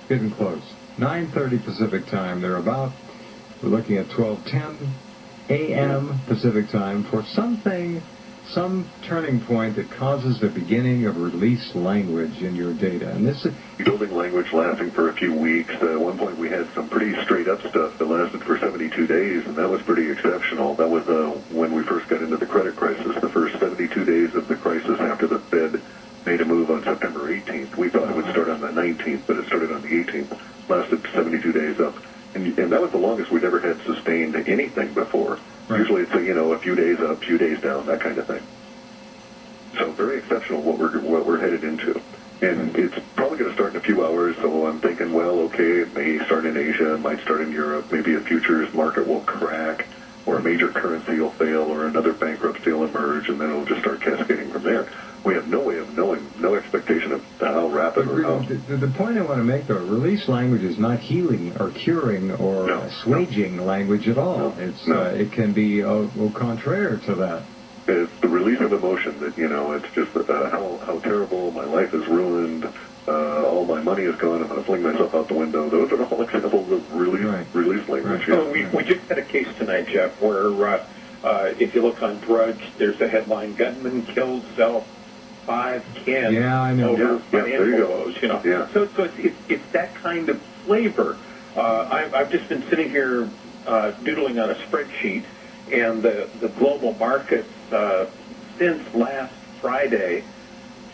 Getting close. 9:30 Pacific time. They're about, we're looking at 12:10 a.m. Pacific time for something, some turning point that causes the beginning of release language in your data. And this is building language lasting for a few weeks. At one point we had some pretty straight up stuff that lasted for 72 days, and that was pretty exceptional. That was when we first got into the credit crisis, the first 72 days of the crisis after the Fed made a move on September 18th. We thought it would start on the 19th, but it started on the 18th. Lasted 72 days up. And that was the longest we'd ever had sustained anything before. Right. Usually it's, a few days up, few days down, that kind of thing. So very exceptional what we're headed into. And it's probably going to start in a few hours, so I'm thinking, well, okay, it may start in Asia, it might start in Europe, maybe a futures market will crack, or a major currency will fail, or another bankruptcy will emerge, and then it'll just start cascading from there. We have no way of knowing, no expectation of how rapid or how... The point I want to make, though, release language is not healing or curing or assuaging language at all. It can be au contraire to that. It's the release of emotion that, it's just how terrible, my life is ruined, all my money is gone, I'm going to fling myself out the window. Those are all examples of release language. Right. Oh, we just had a case tonight, Jeff, where if you look on Drudge, there's a headline, gunman kills self, 5 kids over financial woes. So it's that kind of flavor. I've just been sitting here doodling on a spreadsheet, and the global markets since last Friday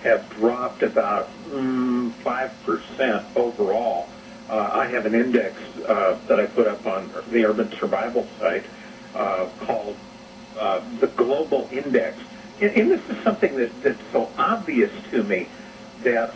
have dropped about 5% overall. I have an index that I put up on the Urban Survival site called the Global Index. And this is something that's so obvious to me that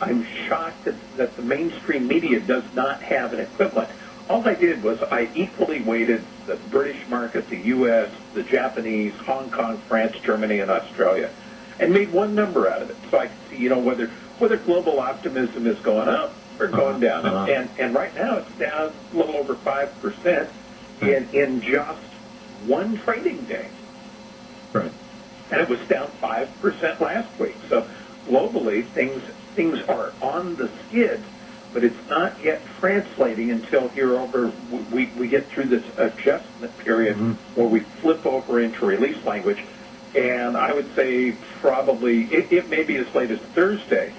I'm shocked that the mainstream media does not have an equivalent. All I did was I equally weighted the British market, the U.S., the Japanese, Hong Kong, France, Germany, and Australia, and made one number out of it. So I could see, whether global optimism is going up or going down. And right now it's down a little over 5% in just one trading day. Right. And it was down 5% last week. So globally, things are on the skid, but it's not yet translating until we get through this adjustment period where we flip over into release language. And I would say probably it may be as late as Thursday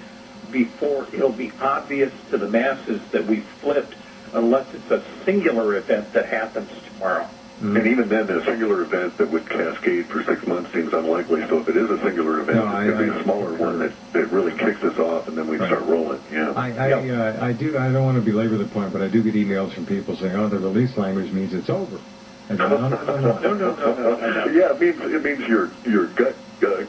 before it'll be obvious to the masses that we flipped, unless it's a singular event that happens tomorrow. And even then, a singular event that would cascade for 6 months seems unlikely. So if it is a singular event, it could be a smaller one that really kicks us off, and then we start rolling. Yeah. I don't want to belabor the point, but I do get emails from people saying, "Oh, the release language means it's over." And no. Yeah, it means your gut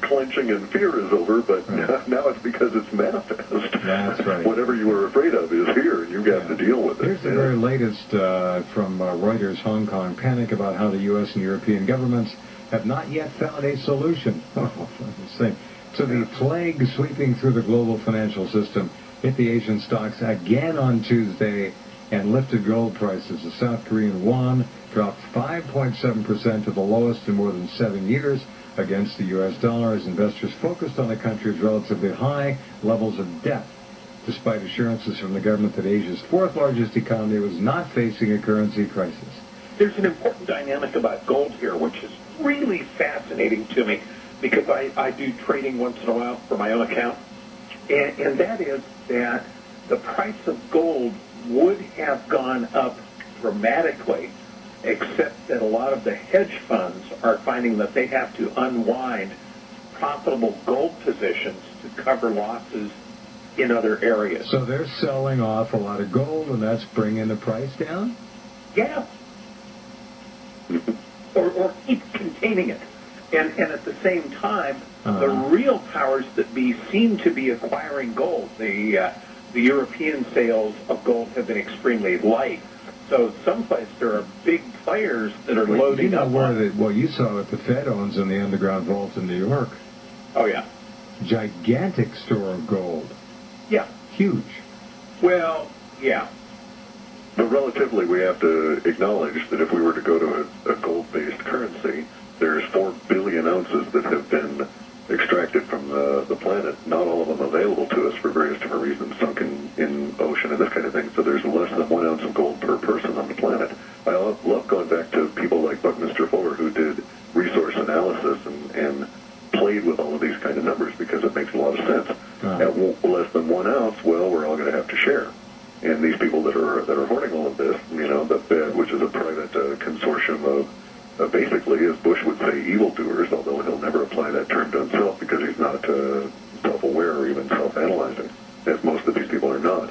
clenching and fear is over, but now it's because it's manifest. That's right. Whatever you were afraid of is here, and you've got to deal with it. Here's the very latest from Reuters, Hong Kong panic about how the U.S. and European governments have not yet found a solution to the plague sweeping through the global financial system. Hit the Asian stocks again on Tuesday and lifted gold prices. The South Korean won dropped 5.7% to the lowest in more than 7 years against the U.S. dollar as investors focused on the country's relatively high levels of debt, despite assurances from the government that Asia's fourth largest economy was not facing a currency crisis. There's an important dynamic about gold here, which is really fascinating to me, because I do trading once in a while for my own account, and that is that the price of gold would have gone up dramatically, except that a lot of the hedge funds are finding that they have to unwind profitable gold positions to cover losses in other areas. So they're selling off a lot of gold, and that's bringing the price down? Yeah. or keep containing it. And at the same time, the real powers that be seem to be acquiring gold. The European sales of gold have been extremely light. So someplace there are big players that are loading up. Well, you saw what the Fed owns in the underground vault in New York. Oh, yeah. Gigantic store of gold. Yeah. Huge. Well, yeah. But relatively, we have to acknowledge that if we were to go to a gold-based currency, there's 4 billion ounces that have been extracted from the planet, not all of them available to us for various different reasons, sunk in ocean and this kind of thing. So there's less than 1 ounce of gold per person on the planet. I love going back to people like Buckminster Fuller, who did resource analysis and played with all of these kind of numbers, because it makes a lot of sense. At less than 1 ounce, well, we're all going to have to share. And these people that are hoarding all of this, the Fed, which is a private consortium of basically, as Bush would say, evildoers, although he'll never apply that term to himself because he's not self-aware or even self-analyzing, as most of these people are not.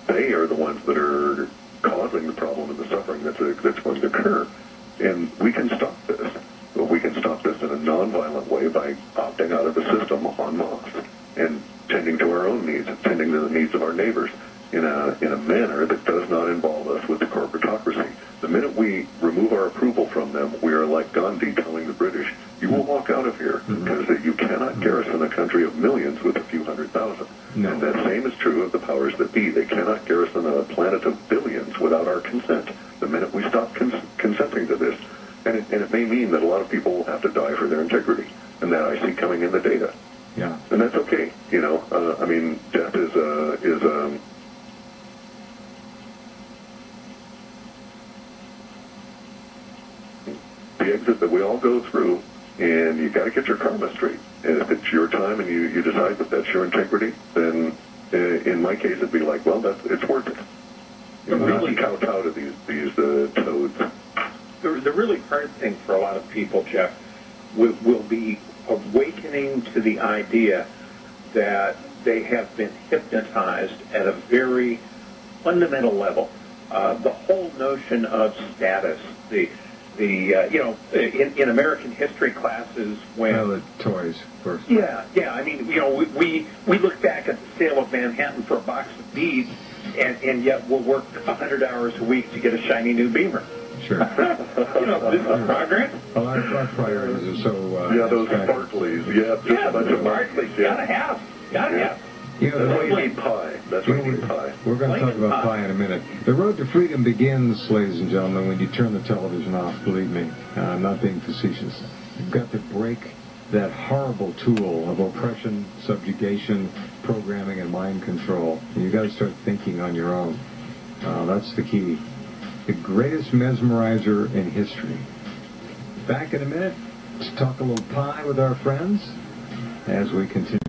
They are the ones that are causing the problem and the suffering that's going to occur. And we can stop this. But we can stop this in a nonviolent way by opting out of the system en masse and tending to our own needs, tending to the needs of our neighbors in a manner that does not involve us with the corporatocracy. The minute we remove our approval from them, we are like Gandhi telling the British, you will walk out of here, because you cannot garrison a country of millions with a few 100,000. No. And that same is true of the powers that be. They cannot garrison a planet of billions without our consent. The minute we stop consenting to this, and it may mean that a lot of people will have to die for their integrity, and that I see coming in the data. Yeah. And that's okay, death is the exit that we all go through, and you got to get your karma straight. And if it's your time and you decide that that's your integrity, then in my case it'd be like, well, it's worth it. Really kowtow to these toads. The really hard thing for a lot of people, Jeff, will be awakening to the idea that they have been hypnotized at a very fundamental level. The whole notion of status, in American history classes, when the toys, of course. Yeah. I mean, we look back at the sale of Manhattan for a box of beads, and yet we'll work 100 hours a week to get a shiny new Beamer. Sure. This is progress. Well, our priorities are so... those Barclays. Just a bunch of Barclays. Gotta have. That's why you need pie. That's why you need pie. We're going to talk about pie in a minute. The road to freedom begins, ladies and gentlemen, when you turn the television off, believe me. I'm not being facetious. You've got to break that horrible tool of oppression, subjugation, programming, and mind control. You've got to start thinking on your own. That's the key. The greatest mesmerizer in history. Back in a minute to talk a little pie with our friends as we continue.